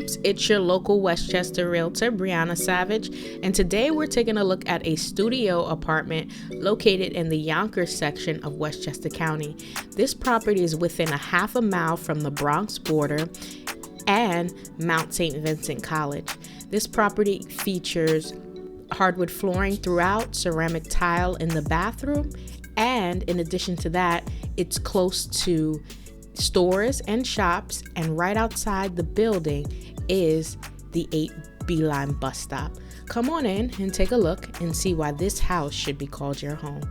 peeps, it's your local Westchester realtor, Briahna Savage, and today we're taking a look at a studio apartment located in the Yonkers section of Westchester County. This property is within a half a mile from the Bronx border and Mount St. Vincent College. This property features hardwood flooring throughout, ceramic tile in the bathroom, and in addition to that, it's close to stores and shops, and right outside the building is the 8 Beeline bus stop. Come on in and take a look and see why this house should be called your home.